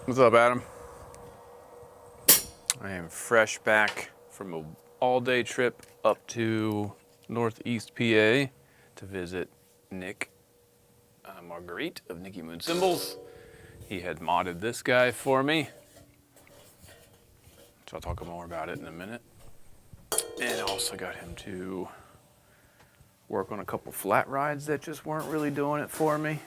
What's up, Adam? I am fresh back from an all-day trip up to Northeast PA to visit Nick Marguerite of Nicky Moon Cymbals. He had modded this guy for me, so I'll talk more about it in a minute. And I also got him to work on a couple flat rides that just weren't really doing it for me.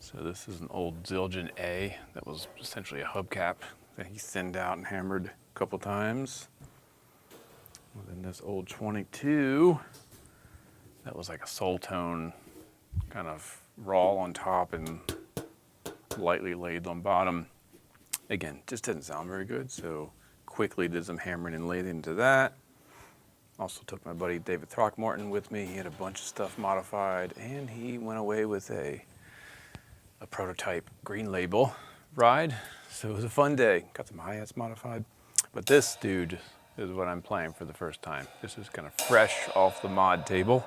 So this is an old Zildjian A that was essentially a hubcap that he thinned out and hammered a couple times. And then this old 22 that was like a soul tone, kind of raw on top and lightly laid on bottom. Again, just didn't sound very good, so quickly did some hammering and lathing into that. Also took my buddy David Throckmorton with me. He had a bunch of stuff modified, and he went away with a prototype green label ride. So it was a fun day. Got some hi-hats modified. But this dude is what I'm playing for the first time. This is kind of fresh off the mod table.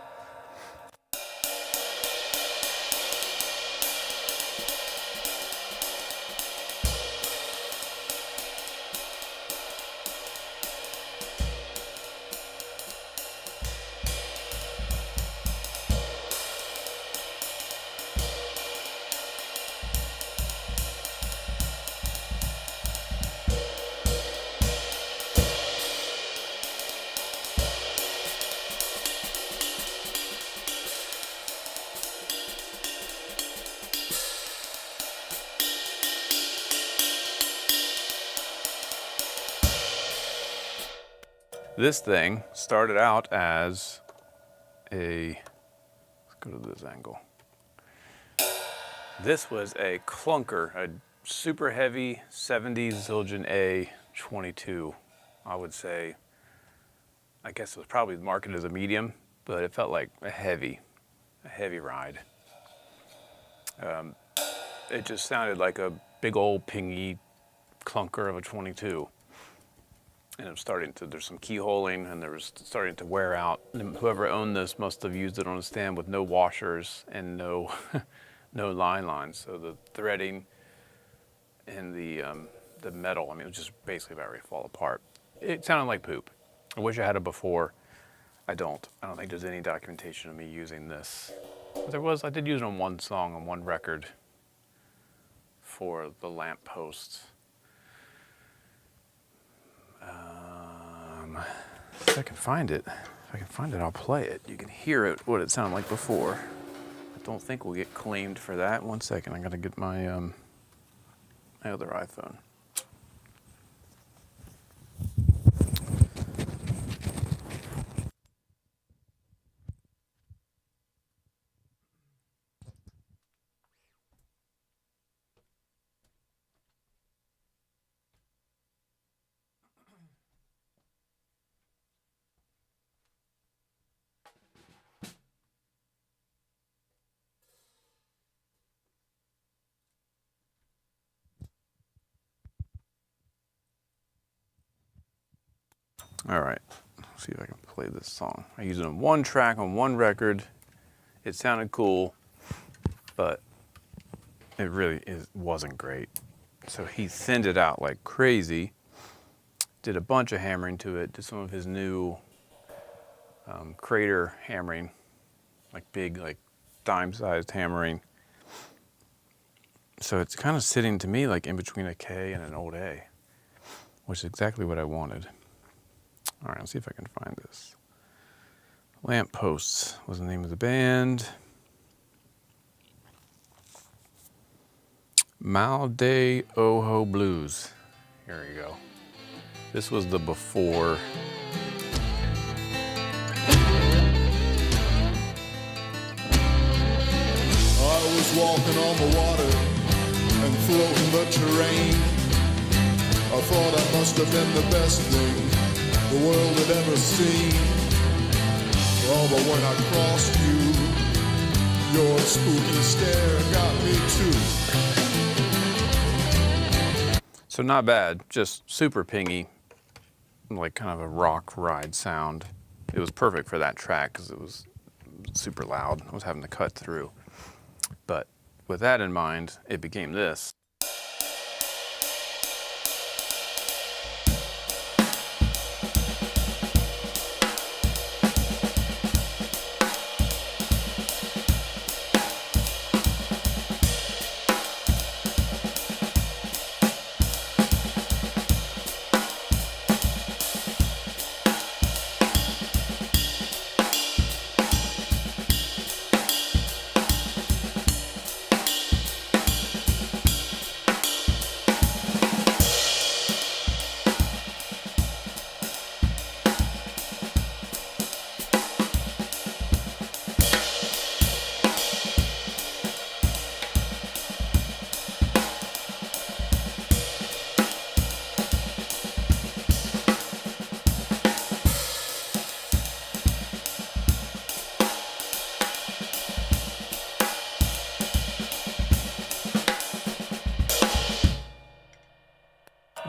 This thing started out as let's go to this angle. This was a clunker, a super heavy 70s Zildjian A 22. I would say, I guess it was probably marketed as a medium, but it felt like a heavy ride. It just sounded like a big old pingy clunker of a 22. And it was there's some keyholing, and there was starting to wear out. And whoever owned this must have used it on a stand with no washers and no line lines. So the threading and the metal, I mean, it was just basically about ready to fall apart. It sounded like poop. I wish I had it before. I don't think there's any documentation of me using this. But I did use it on one song, on one record for the lamp posts. If I can find it, I'll play it. You can hear it, what it sounded like before. I don't think we'll get claimed for that. One second, I gotta get my my other iPhone. All right, let's see if I can play this song. I used it on one track, on one record. It sounded cool, but it really wasn't great. So he thinned it out like crazy, did a bunch of hammering to it, did some of his new crater hammering, like big, like dime-sized hammering. So it's kind of sitting to me like in between a K and an old A, which is exactly what I wanted. All right, let's see if I can find this. Lampposts was the name of the band. Mal de Ojo Blues. Here we go. This was the before. I was walking on the water and floating the terrain. I thought I must have been the best thing the world had ever seen. Oh, but when I crossed you, your spooky stare got me too. So not bad, just super pingy, like kind of a rock ride sound. It was perfect for that track because it was super loud. I was having to cut through. But with that in mind, it became this.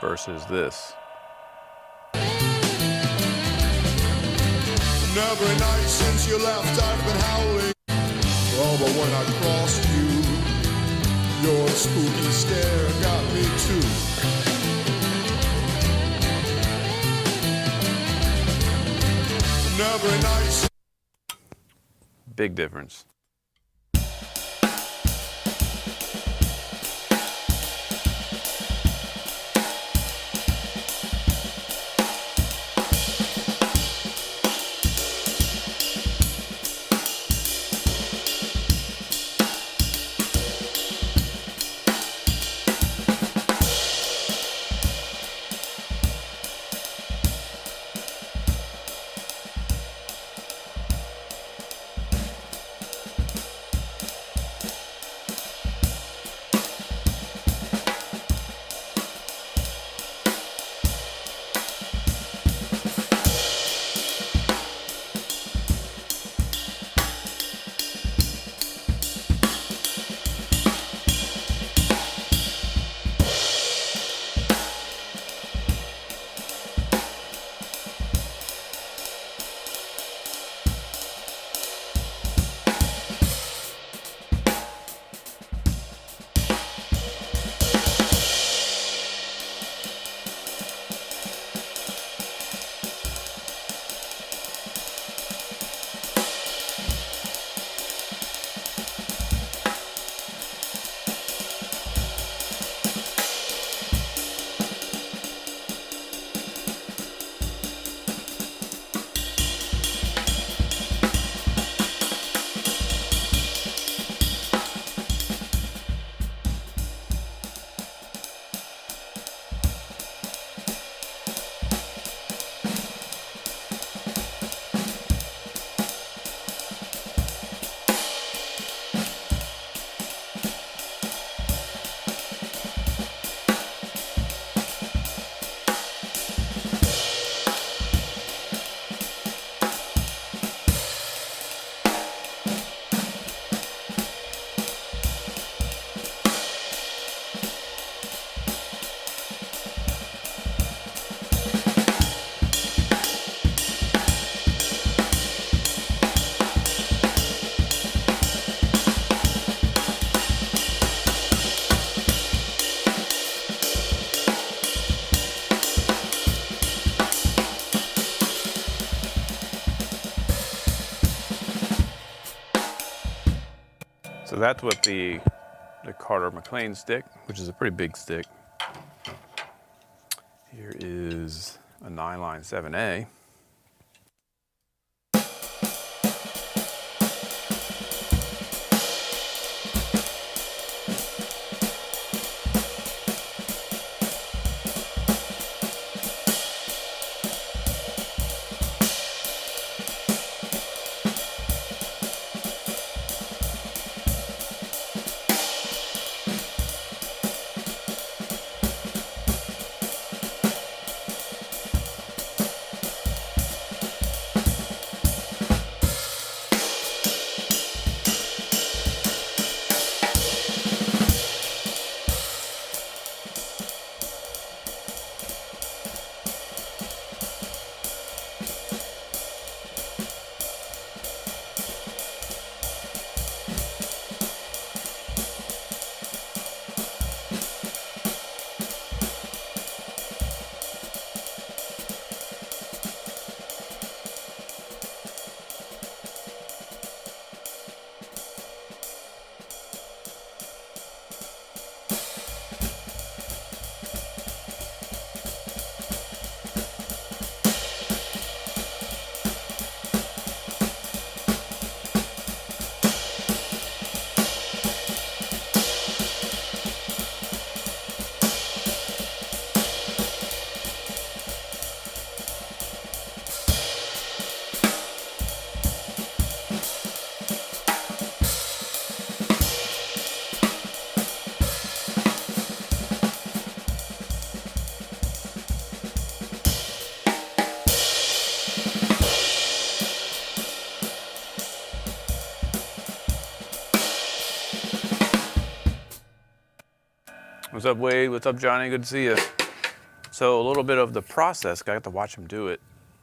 versus this. And every night since you left, I've been howling. Oh, but when I crossed you, your spooky stare got me too. And every night. Big difference. So that's what the Carter McLean stick, which is a pretty big stick. Here is a 9-line 7A. What's up, Wade? What's up, Johnny? Good to see you. So a little bit of the process, I got to watch him do it.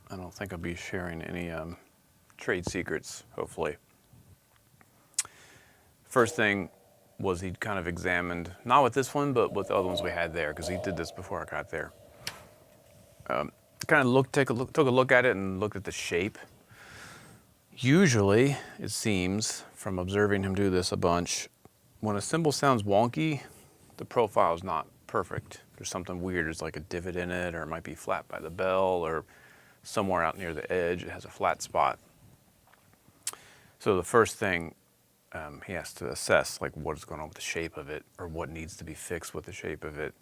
I don't think I'll be sharing any trade secrets, hopefully. First thing was he kind of examined, not with this one, but with the other ones we had there, because he did this before I got there. Kind of took a look at it and looked at the shape. Usually, it seems, from observing him do this a bunch, when a cymbal sounds wonky, the profile is not perfect. There's something weird, there's like a divot in it, or it might be flat by the bell, or somewhere out near the edge, it has a flat spot. So the first thing he has to assess, like what is going on with the shape of it, or what needs to be fixed with the shape of it.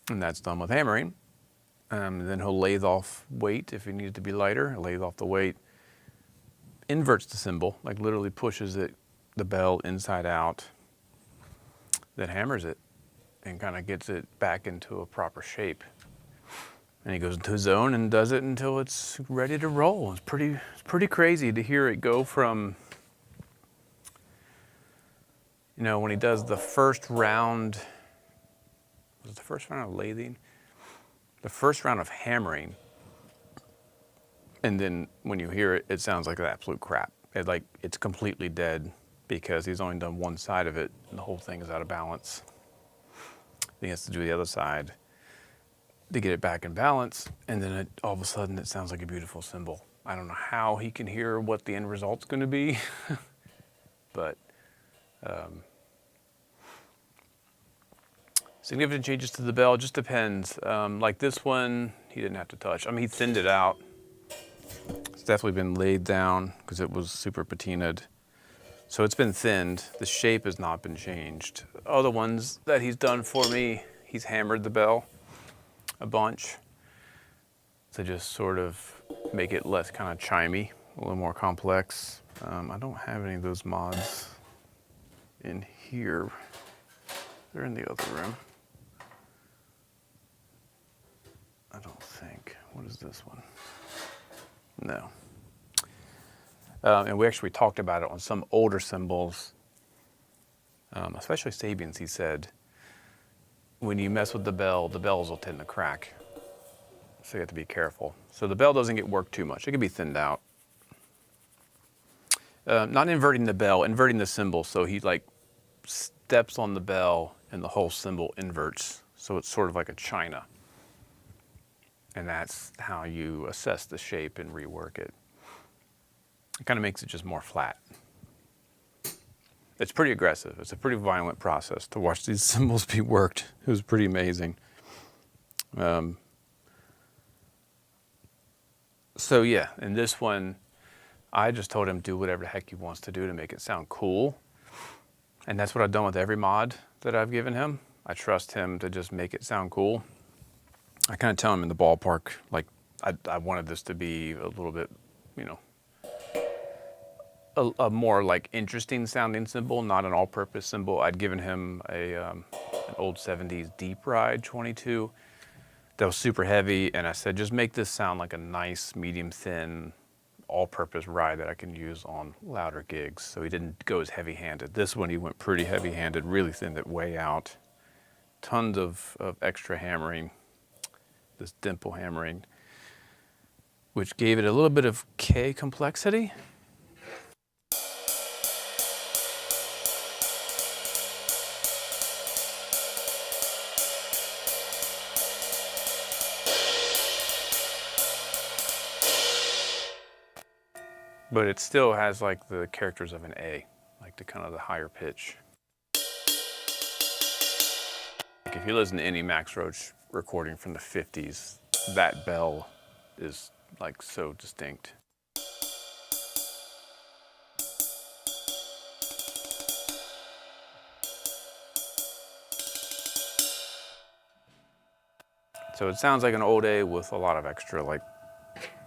And that's done with hammering. Then he'll lathe off weight if it needed to be lighter, he'll lathe off the weight, inverts the cymbal, like literally pushes it, the bell inside out, then hammers it and kind of gets it back into a proper shape. And he goes into his zone and does it until it's ready to roll. It's pretty crazy to hear it go from, you know, when he does the first round, was it the first round of lathing? The first round of hammering, and then when you hear it, it sounds like absolute crap. It's completely dead because he's only done one side of it and the whole thing is out of balance. He has to do the other side to get it back in balance, and then all of a sudden it sounds like a beautiful cymbal. I don't know how he can hear what the end result's going to be, but significant changes to the bell, just depends. Like this one, he didn't have to touch. I mean, he thinned it out. It's definitely been laid down because it was super patinaed. So it's been thinned. The shape has not been changed. Other ones that he's done for me, he's hammered the bell a bunch to just sort of make it less kind of chimey, a little more complex. I don't have any of those mods in here. They're in the other room. I don't think. What is this one? No. And we actually talked about it on some older cymbals, especially Sabians. He said, when you mess with the bells will tend to crack. So you have to be careful. So the bell doesn't get worked too much. It can be thinned out. Not inverting the bell, inverting the cymbal. So he like steps on the bell and the whole cymbal inverts. So it's sort of like a china. And that's how you assess the shape and rework it. It kind of makes it just more flat. It's pretty aggressive. It's a pretty violent process to watch these cymbals be worked. It was pretty amazing. So yeah, in this one, I just told him do whatever the heck he wants to do to make it sound cool. And that's what I've done with every mod that I've given him. I trust him to just make it sound cool. I kind of tell him in the ballpark, like I wanted this to be a little bit, you know, a more like interesting sounding cymbal, not an all-purpose cymbal. I'd given him an old 70s Deep Ride 22 that was super heavy, and I said, just make this sound like a nice, medium thin, all-purpose ride that I can use on louder gigs. So he didn't go as heavy-handed. This one he went pretty heavy-handed, really thinned it way out. Tons of extra hammering, this dimple hammering, which gave it a little bit of K complexity. But it still has like the characters of an A, like the kind of the higher pitch. Like if you listen to any Max Roach recording from the 50s, that bell is like so distinct. So it sounds like an old A with a lot of extra like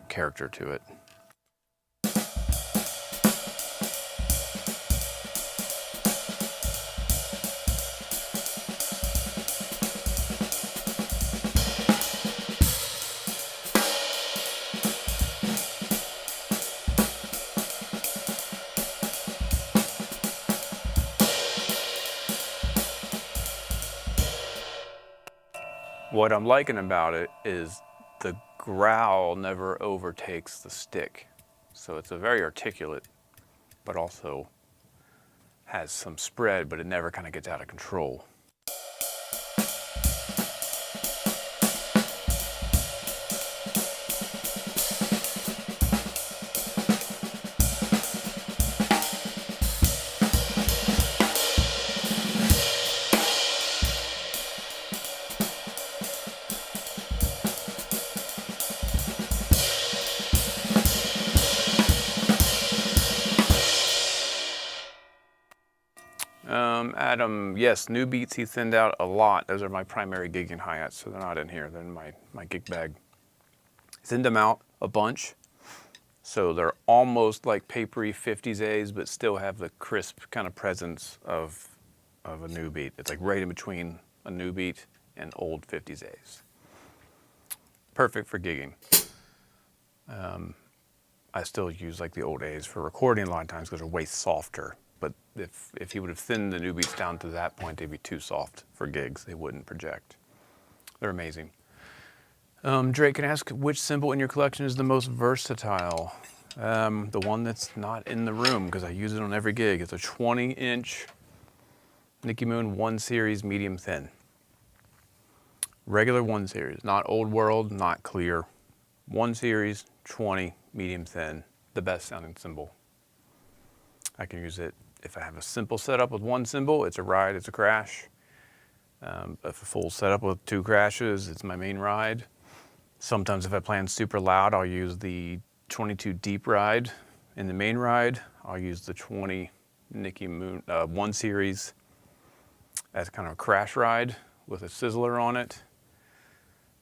character to it. What I'm liking about it is the growl never overtakes the stick. So it's a very articulate, but also has some spread, but it never kind of gets out of control. Adam, yes, new beats he thinned out a lot. Those are my primary gigging hi-hats, so they're not in here. They're in my gig bag. Thinned them out a bunch, so they're almost like papery 50s A's, but still have the crisp kind of presence of a new beat. It's like right in between a new beat and old 50s A's. Perfect for gigging. I still use like the old A's for recording a lot of times because they're way softer. But if he would have thinned the new beats down to that point, they'd be too soft for gigs. They wouldn't project. They're amazing. Drake, can I ask which cymbal in your collection is the most versatile? The one that's not in the room because I use it on every gig. It's a 20-inch Nicky Moon 1 Series medium thin. Regular 1 Series, not Old World, not Clear. 1 Series, 20, medium thin, the best sounding cymbal. I can use it if I have a simple setup with one cymbal, it's a ride, it's a crash. If a full setup with 2 crashes, it's my main ride. Sometimes if I plan super loud, I'll use the 22 deep ride in the main ride. I'll use the 20 Nicky Moon 1 Series as kind of a crash ride with a sizzler on it.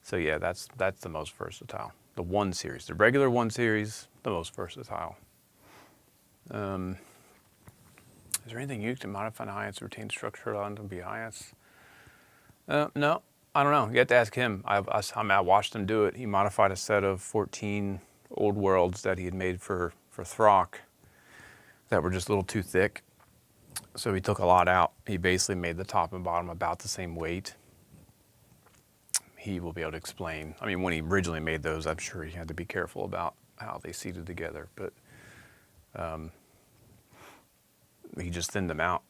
So yeah, that's the most versatile. The 1 Series, the regular 1 Series, the most versatile. Is there anything used to modify the hi-hats to retain structure on them be hi-hats? No, I don't know. You have to ask him. I watched him do it. He modified a set of 14 Old Worlds that he had made for Throck that were just a little too thick. So he took a lot out. He basically made the top and bottom about the same weight. He will be able to explain. I mean, when he originally made those, I'm sure he had to be careful about how they seated together, but he just thinned them out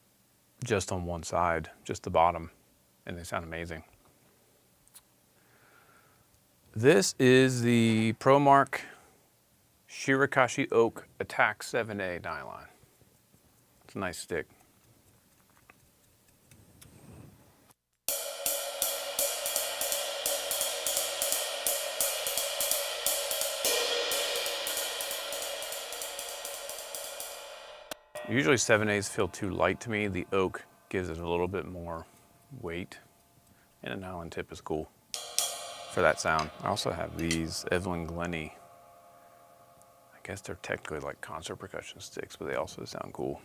just on one side, just the bottom, and they sound amazing. This is the ProMark Shirakashi Oak Attack 7A nylon. It's a nice stick. Usually 7As feel too light to me. The oak gives it a little bit more weight, and a nylon tip is cool for that sound. I also have these Evelyn Glennie. I guess they're technically like concert percussion sticks, but they also sound cool.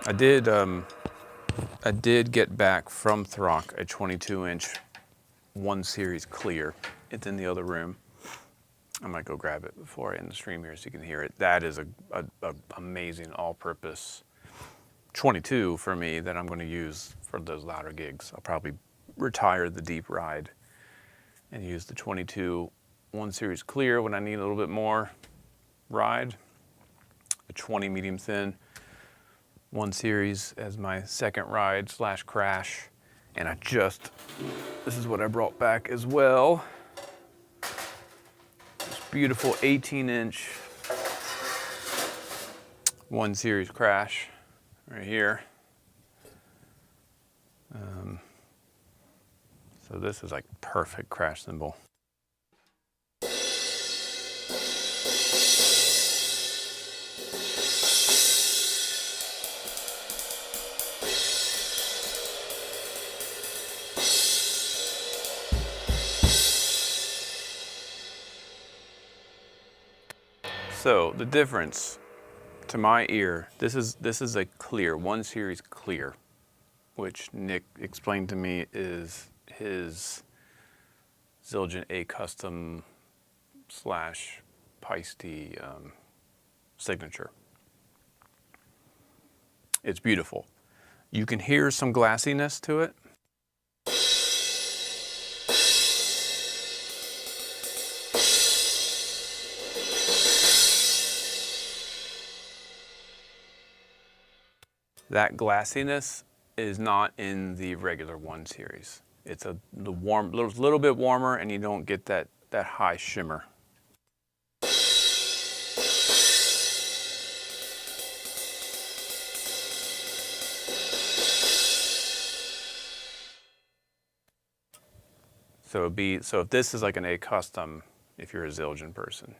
I did I did get back from Throck a 22-inch 1 Series clear. It's in the other room. I might go grab it before I end the stream here so you can hear it. That is a amazing all-purpose 22 for me that I'm going to use for those louder gigs. I'll probably retire the deep ride and use the 22 1 Series clear when I need a little bit more ride. The 20 medium thin 1 Series as my second ride / crash. And this is what I brought back as well. This beautiful 18-inch 1 Series crash right here. So this is like perfect crash cymbal. So the difference to my ear, this is a clear, 1 Series clear, which Nick explained to me is his Zildjian A custom / Peisty signature. It's beautiful. You can hear some glassiness to it. That glassiness is not in the regular 1 Series. It's little bit warmer, and you don't get that high shimmer. So if this is like an A custom, if you're a Zildjian person,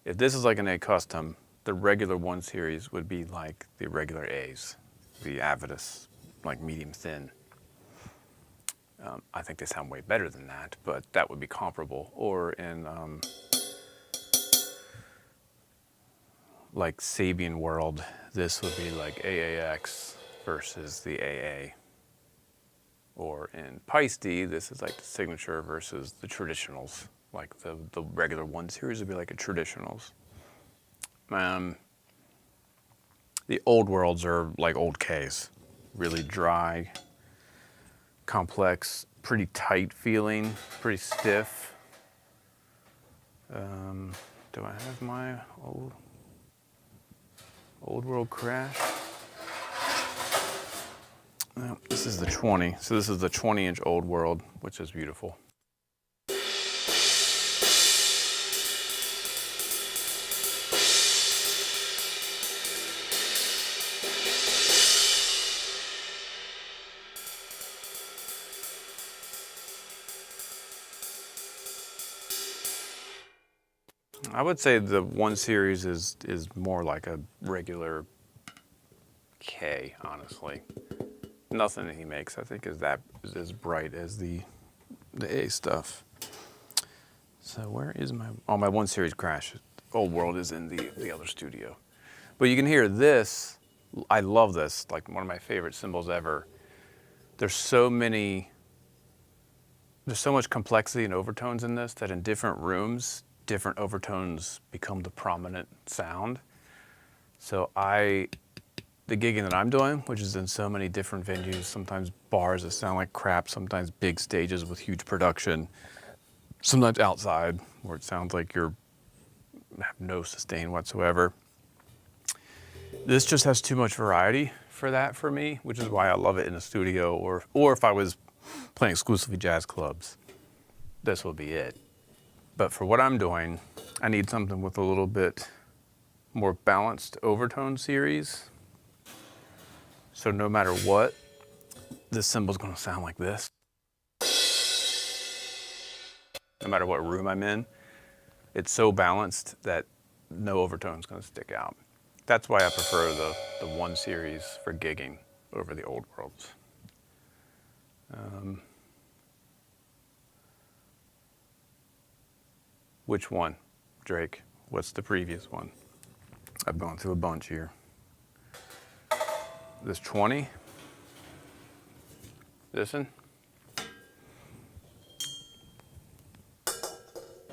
if this is like an A custom, the regular 1 Series would be like the regular A's, the Avidus, like medium thin. I think they sound way better than that, but that would be comparable. Or in like Sabian world, this would be like AAX versus the AA. Or in Peisty, this is like the signature versus the traditionals. Like the regular 1 Series would be like a traditionals. The old worlds are like old Ks, really dry, complex, pretty tight feeling, pretty stiff. Do I have my old world crash? No, this is the 20. So this is the 20-inch old world, which is beautiful. I would say the 1 Series is more like a regular K, honestly. Nothing that he makes, I think, is as bright as the A stuff. So where is my 1 Series crash? Old World is in the other studio. But you can hear this. I love this, like one of my favorite cymbals ever. There's so much complexity and overtones in this that in different rooms, different overtones become the prominent sound. So the gigging that I'm doing, which is in so many different venues, sometimes bars that sound like crap, sometimes big stages with huge production, sometimes outside where it sounds like you have no sustain whatsoever. This just has too much variety for that for me, which is why I love it in a studio, or if I was playing exclusively jazz clubs, this would be it. But for what I'm doing, I need something with a little bit more balanced overtone series. So no matter what, this cymbal's gonna sound like this. No matter what room I'm in, it's so balanced that no overtone's gonna stick out. That's why I prefer the 1 Series for gigging over the old worlds. Which one, Drake? What's the previous one? I've gone through a bunch here. This 20, Listen.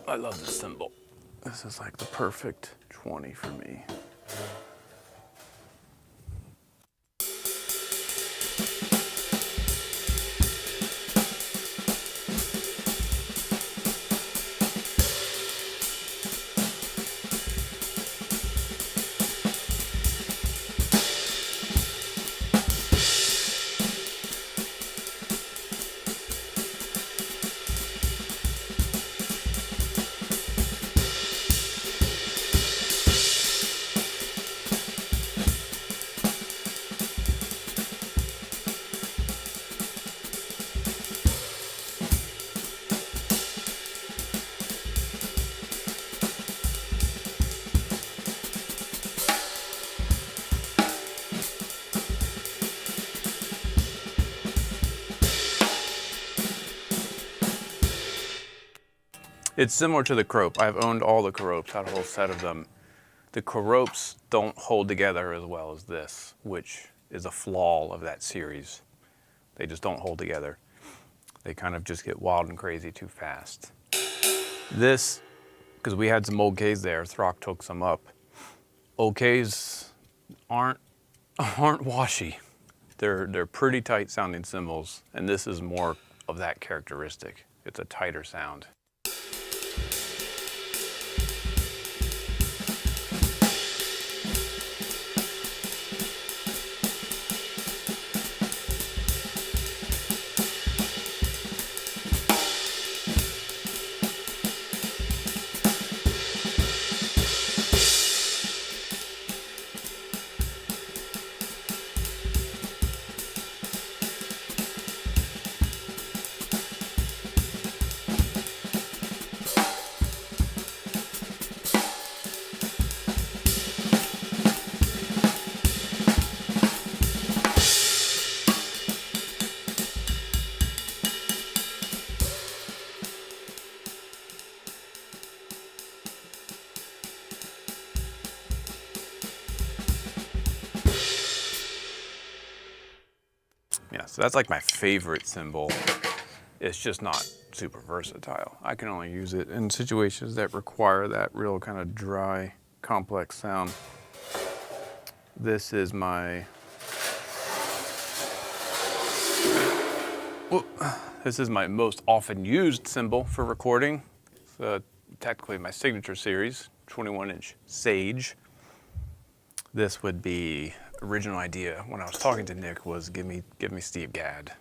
I love this cymbal. This is like the perfect 20 for me. It's similar to the Crope. I've owned all the Cropes, had a whole set of them. The Cropes don't hold together as well as this, which is a flaw of that series. They just don't hold together. They kind of just get wild and crazy too fast. This, because we had some old Ks there, Throck took some up. Old Ks aren't washy. They're pretty tight sounding cymbals, and this is more of that characteristic. It's a tighter sound. Yeah, so that's like my favorite cymbal. It's just not super versatile. I can only use it in situations that require that real kind of dry, complex sound. This is my, this is my most often used cymbal for recording. It's technically my signature series, 21-inch Sage. This would be original idea when I was talking to Nick was give me Steve Gadd.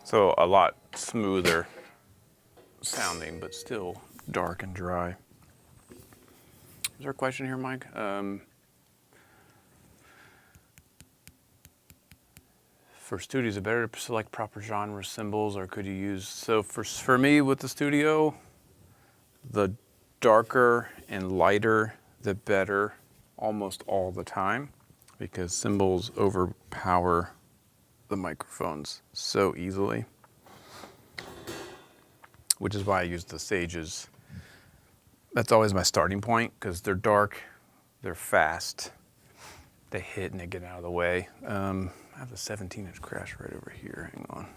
So a lot smoother sounding, but still dark and dry. Is there a question here, Mike? For studios, is it better to select proper genre cymbals, or could you use, so for me with the studio, the darker and lighter, the better almost all the time, because cymbals overpower the microphones so easily, which is why I use the Sages. That's always my starting point, because they're dark, they're fast, they hit and they get out of the way. I have the 17-inch crash right over here. Hang on.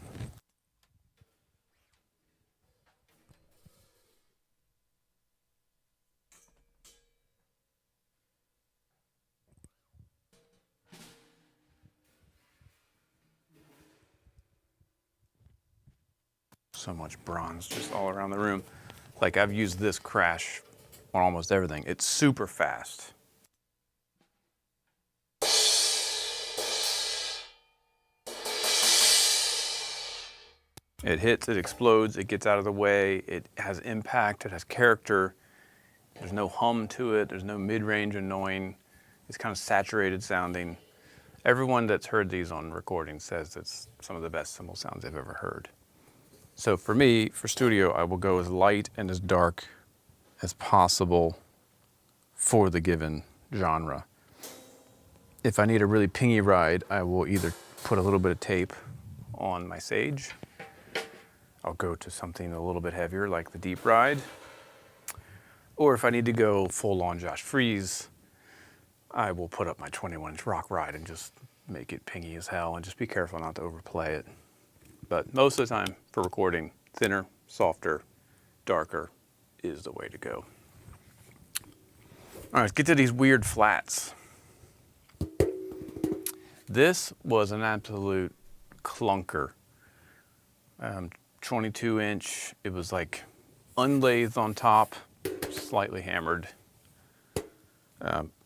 So much bronze just all around the room. Like, I've used this crash on almost everything. It's super fast. It hits, it explodes, it gets out of the way, it has impact, it has character. There's no hum to it, there's no mid-range annoying. It's kind of saturated sounding. Everyone that's heard these on recording says it's some of the best cymbal sounds they've ever heard. So for me, for studio, I will go as light and as dark as possible for the given genre. If I need a really pingy ride, I will either put a little bit of tape on my Sage. I'll go to something a little bit heavier like the deep ride. Or if I need to go full on Josh Freeze, I will put up my 21-inch rock ride and just make it pingy as hell and just be careful not to overplay it. But most of the time for recording, thinner, softer, darker is the way to go. All right, let's get to these weird flats. This was an absolute clunker. 22-inch, it was like unlathed on top, slightly hammered.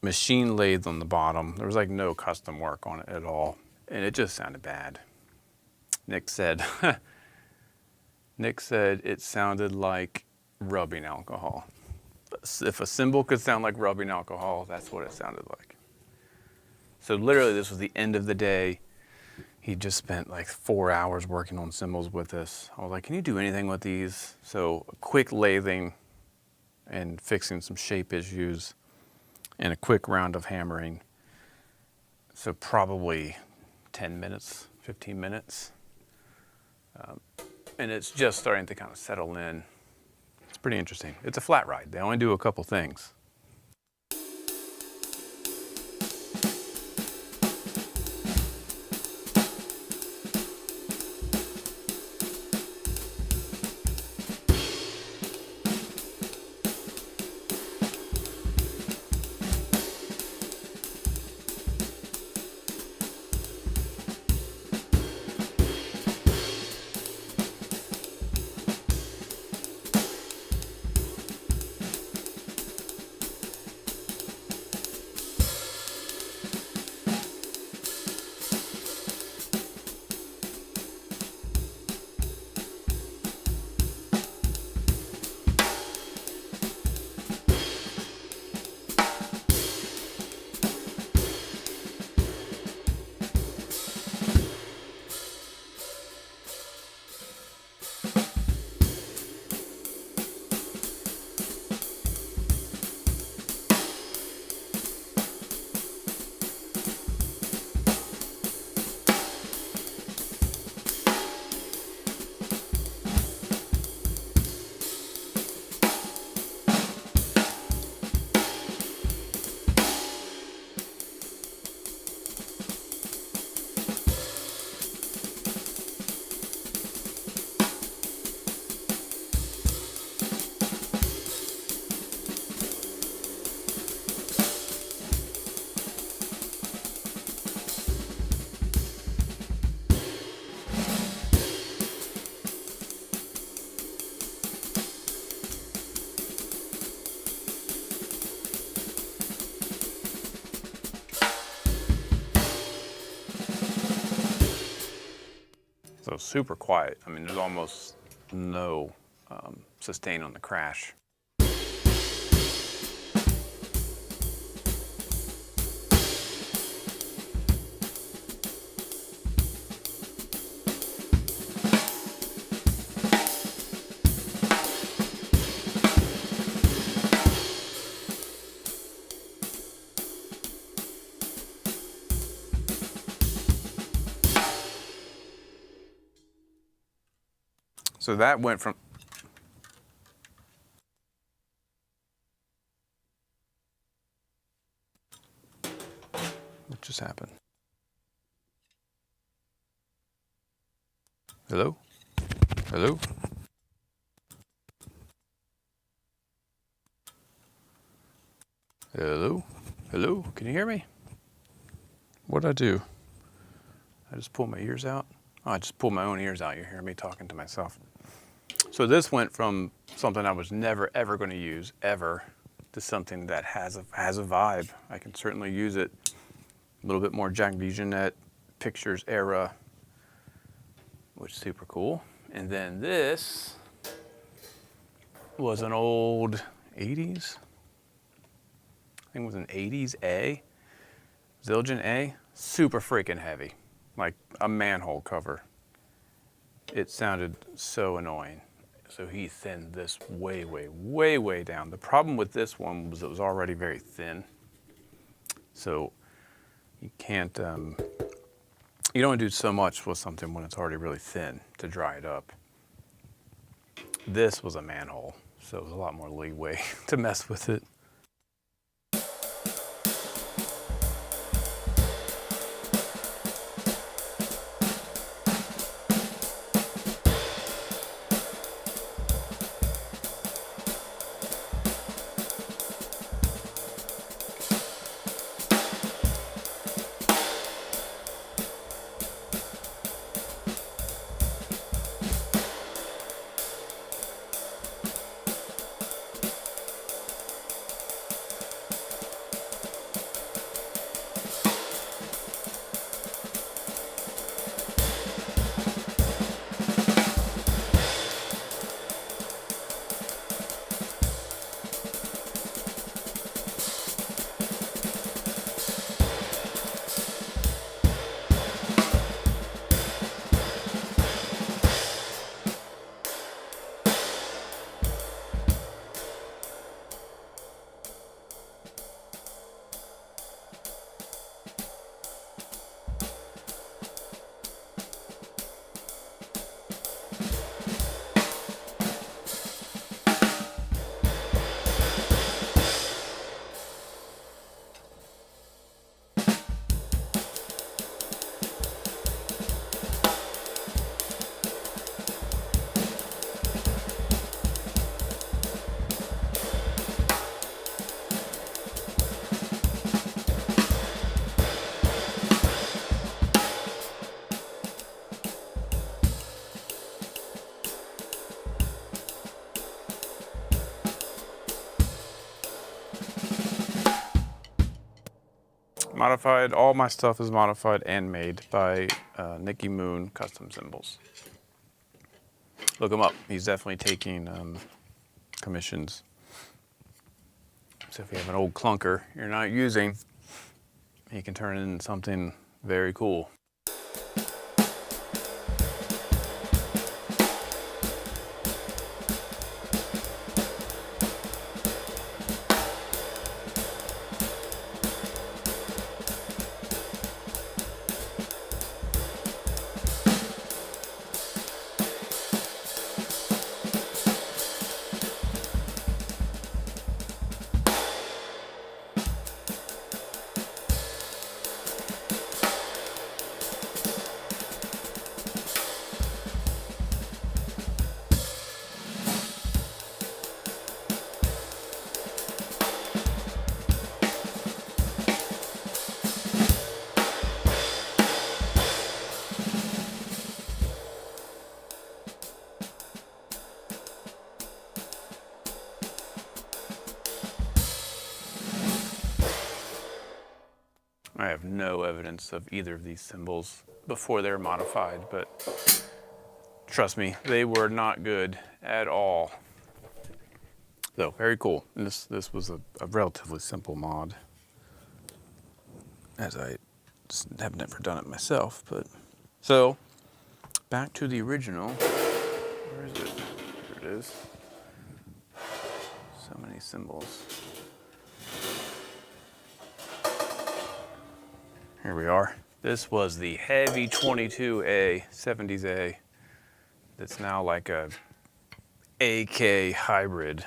Machine lathed on the bottom. There was like no custom work on it at all. And it just sounded bad. Nick said it sounded like rubbing alcohol. If a cymbal could sound like rubbing alcohol, that's what it sounded like. So literally this was the end of the day. He just spent like 4 hours working on cymbals with us. I was like, can you do anything with these? So a quick lathing and fixing some shape issues and a quick round of hammering. So probably 10 minutes, 15 minutes. And it's just starting to kind of settle in. It's pretty interesting. It's a flat ride. They only do a couple things. So super quiet. I mean, there's almost no sustain on the crash. So that went from, what just happened? Hello? Hello? Hello? Hello? Can you hear me? What'd I do? I just pulled my ears out? Oh, I just pulled my own ears out. You hear me talking to myself. So this went from something I was never ever going to use ever to something that has a vibe. I can certainly use it. A little bit more Jack DeJohnette Pictures era, which is super cool. And then this was an old 80s. I think it was an 80s A, Zildjian A, super freaking heavy, like a manhole cover. It sounded so annoying. So he thinned this way, way, way, way down. The problem with this one was it was already very thin. So you can't, you don't do so much with something when it's already really thin to dry it up. This was a manhole, so it was a lot more leeway to mess with it. Modified, all my stuff is modified and made by Nicky Moon Custom Cymbals. Look him up. He's definitely taking commissions. So if you have an old clunker you're not using, he can turn it into something very cool. I have no evidence of either of these cymbals before they're modified, but trust me, they were not good at all. So very cool. And this was a relatively simple mod, as I have never done it myself. But so back to the original. Where is it? Here it is. So many cymbals. Here we are. This was the heavy 22A, 70s A. That's now like a AK hybrid.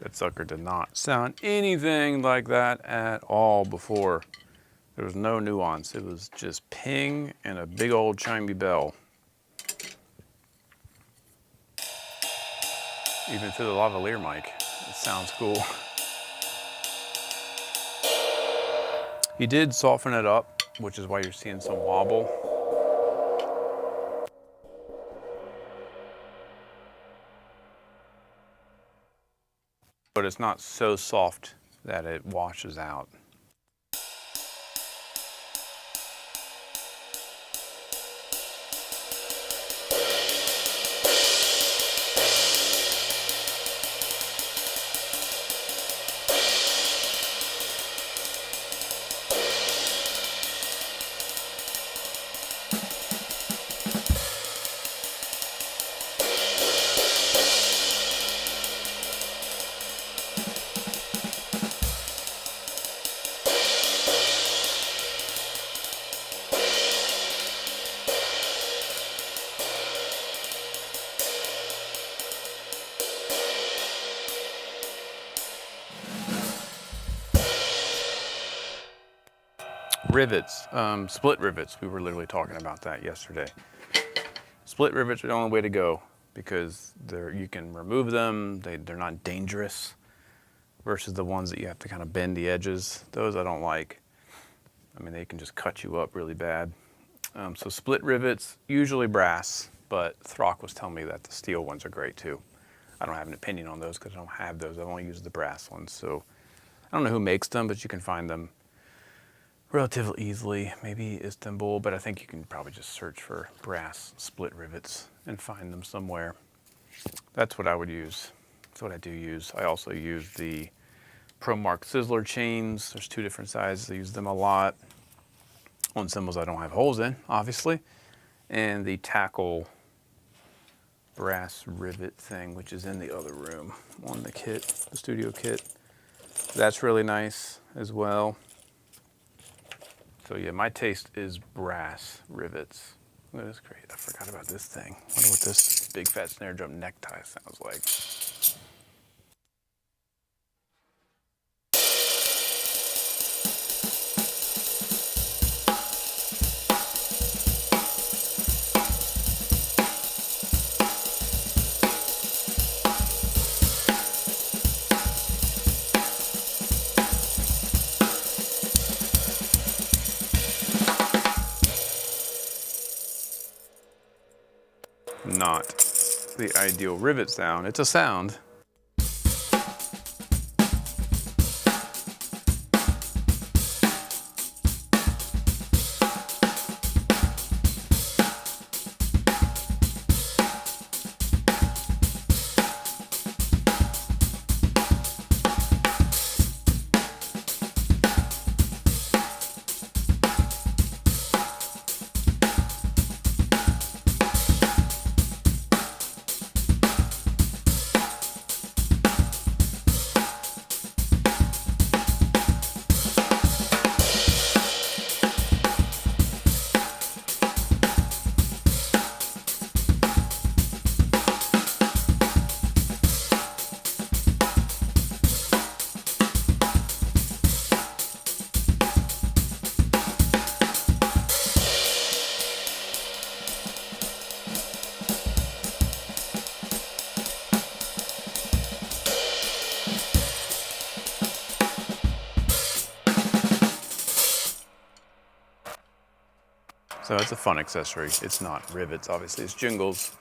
That sucker did not sound anything like that at all before. There was no nuance. It was just ping and a big old chimey bell. Even through the lavalier mic, it sounds cool. He did soften it up, which is why you're seeing some wobble. But it's not so soft that it washes out. Rivets, split rivets. We were literally talking about that yesterday. Split rivets are the only way to go because you can remove them. They're not dangerous versus the ones that you have to kind of bend the edges. Those I don't like. I mean, they can just cut you up really bad. So split rivets, usually brass, but Throck was telling me that the steel ones are great too. I don't have an opinion on those because I don't have those. I've only used the brass ones. So I don't know who makes them, but you can find them relatively easily, maybe Istanbul, but I think you can probably just search for brass split rivets and find them somewhere. That's what I would use. That's what I do use. I also use the ProMark Sizzler chains. There's two different sizes. I use them a lot on cymbals I don't have holes in, obviously. And the tackle brass rivet thing, which is in the other room on the kit, the studio kit. That's really nice as well. So yeah, my taste is brass rivets. Look at this great. I forgot about this thing. I wonder what this big fat snare drum necktie sounds like. Not the ideal rivet sound. It's a sound. So it's a fun accessory. It's not rivets, obviously, it's jingles.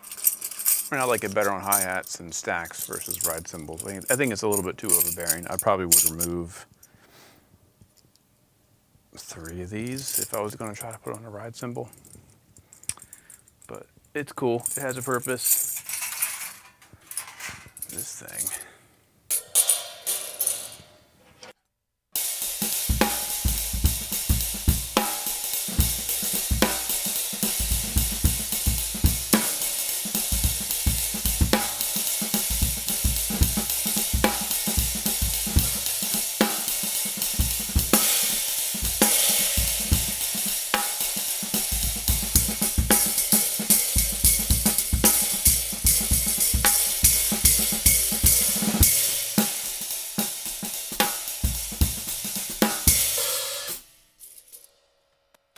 And I like it better on hi-hats and stacks versus ride cymbals. I think it's a little bit too overbearing. I probably would remove 3 of these if I was gonna try to put on a ride cymbal. But it's cool, it has a purpose. This thing.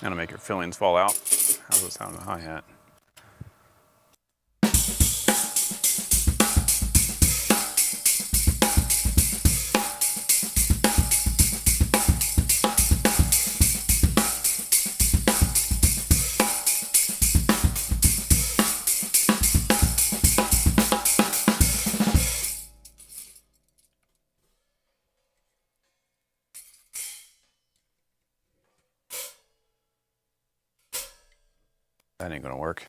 Gonna make your fillings fall out. How's it sound in the hi-hat? That ain't gonna work.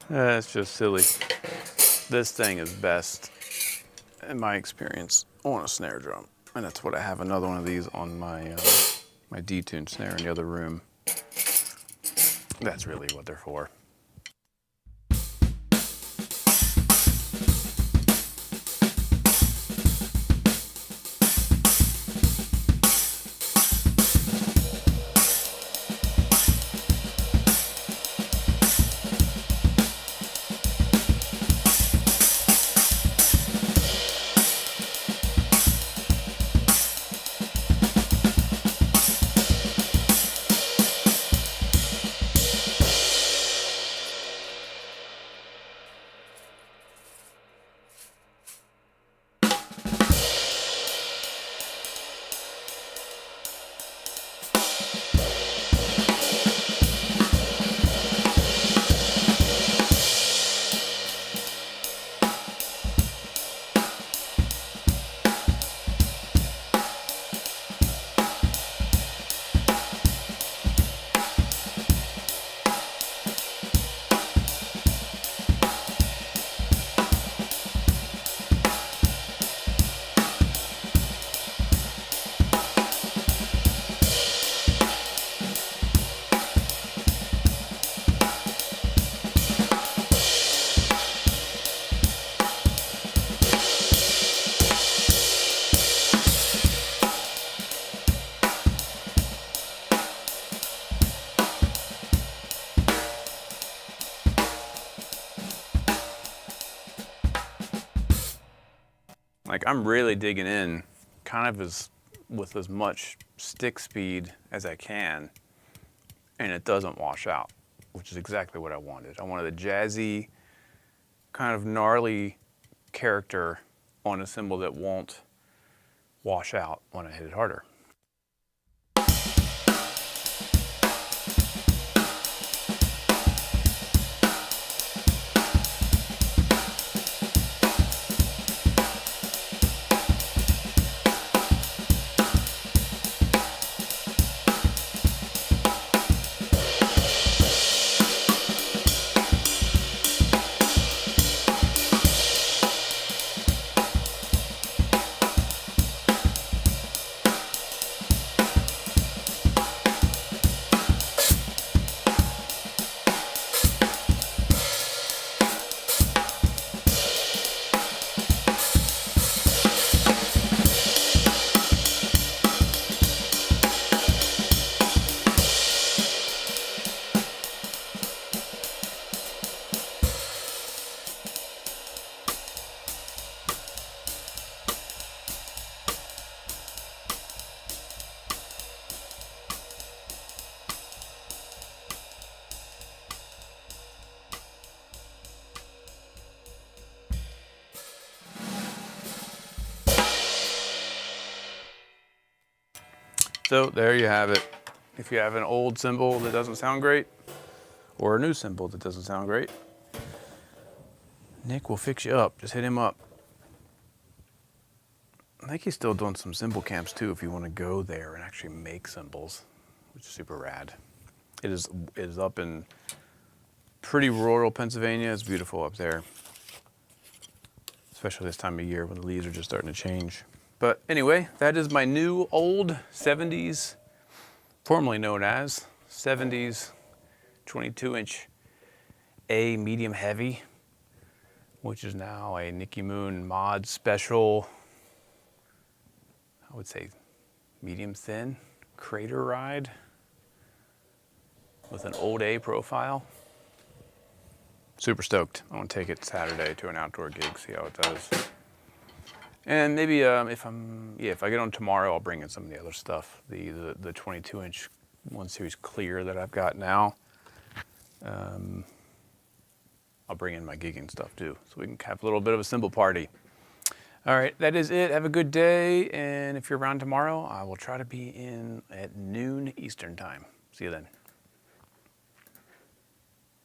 That's just silly. This thing is best, in my experience, on a snare drum. And that's what I have another one of these on my, my detuned snare in the other room. That's really what they're for. Like, I'm really digging in kind of with as much stick speed as I can, and it doesn't wash out, which is exactly what I wanted. I wanted a jazzy, kind of gnarly character on a cymbal that won't wash out when I hit it harder. So there you have it. If you have an old cymbal that doesn't sound great, or a new cymbal that doesn't sound great, Nick will fix you up. Just hit him up. I think he's still doing some cymbal camps too, if you want to go there and actually make cymbals, which is super rad. It is up in pretty rural Pennsylvania. It's beautiful up there, especially this time of year when the leaves are just starting to change. But anyway, that is my new old 70s, formerly known as 70s 22-inch A medium heavy, which is now a Nicky Moon mod special, I would say medium thin crater ride with an old A profile. Super stoked. I want to take it Saturday to an outdoor gig, see how it does. And maybe if I get on tomorrow, I'll bring in some of the other stuff. The 22-inch 1 Series clear that I've got now. I'll bring in my gigging stuff too, so we can have a little bit of a cymbal party. All right, that is it. Have a good day, and if you're around tomorrow, I will try to be in at noon Eastern time. See you then.